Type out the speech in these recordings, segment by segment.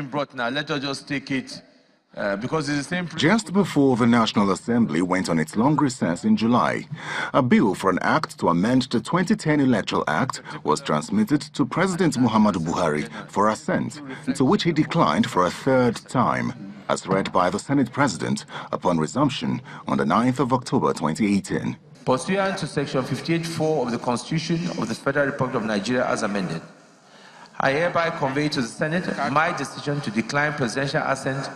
Brought now, let us just take it because it's the same. Just before the National Assembly went on its long recess in July, a bill for an act to amend the 2010 Electoral Act was transmitted to President Muhammadu Buhari for assent, to which he declined for a third time, as read by the Senate President upon resumption on the 9th of October 2018. Pursuant to Section 58(4) of the Constitution of the Federal Republic of Nigeria as amended, I hereby convey to the Senate my decision to decline presidential assent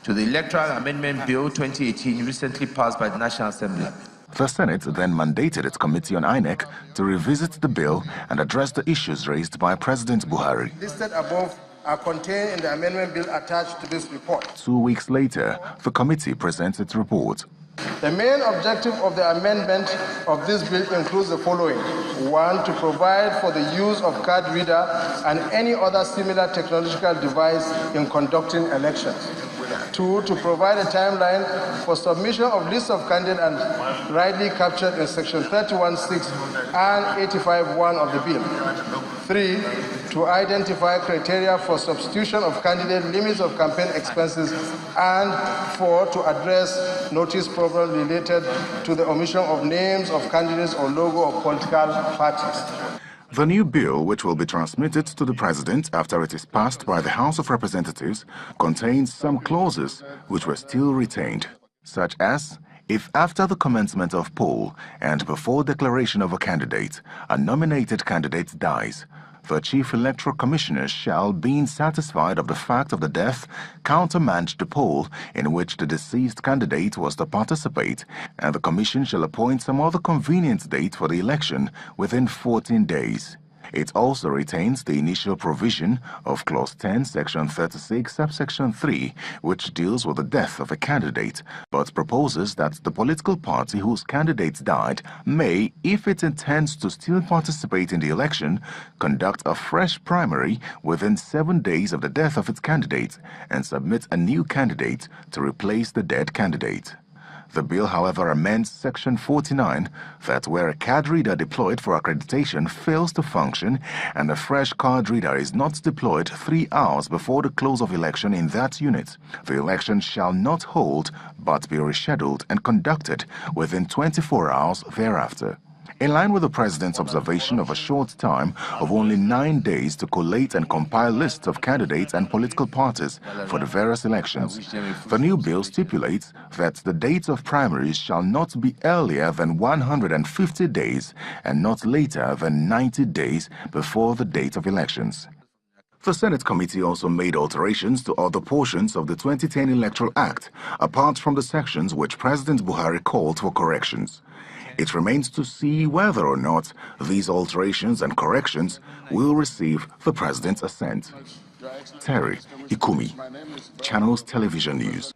to the Electoral Amendment Bill 2018 recently passed by the National Assembly. The Senate then mandated its Committee on INEC to revisit the bill and address the issues raised by President Buhari. Listed above are contained in the amendment bill attached to this report. 2 weeks later, the committee presents its report. The main objective of the amendment of this bill includes the following. 1, to provide for the use of card reader and any other similar technological device in conducting elections. 2, to provide a timeline for submission of lists of candidates and rightly captured in Section 31(6) and 85(1) of the bill. 3, to identify criteria for substitution of candidate, limits of campaign expenses, and 4, to address notice problems related to the omission of names of candidates or logo of political parties. The new bill, which will be transmitted to the President after it is passed by the House of Representatives, contains some clauses which were still retained, such as if after the commencement of poll and before declaration of a candidate, a nominated candidate dies, the Chief Electoral Commissioner shall, being satisfied of the fact of the death, countermand the poll in which the deceased candidate was to participate, and the Commission shall appoint some other convenient date for the election within 14 days. It also retains the initial provision of Clause 10, Section 36, Subsection 3, which deals with the death of a candidate, but proposes that the political party whose candidate died may, if it intends to still participate in the election, conduct a fresh primary within 7 days of the death of its candidate and submit a new candidate to replace the dead candidate. The bill, however, amends Section 49 that where a card reader deployed for accreditation fails to function and a fresh card reader is not deployed 3 hours before the close of election in that unit, the election shall not hold but be rescheduled and conducted within 24 hours thereafter. In line with the President's observation of a short time of only 9 days to collate and compile lists of candidates and political parties for the various elections, the new bill stipulates that the dates of primaries shall not be earlier than 150 days and not later than 90 days before the date of elections. The Senate committee also made alterations to other portions of the 2010 Electoral Act, apart from the sections which President Buhari called for corrections. It remains to see whether or not these alterations and corrections will receive the President's assent. Terry Ikumi, Channels Television News.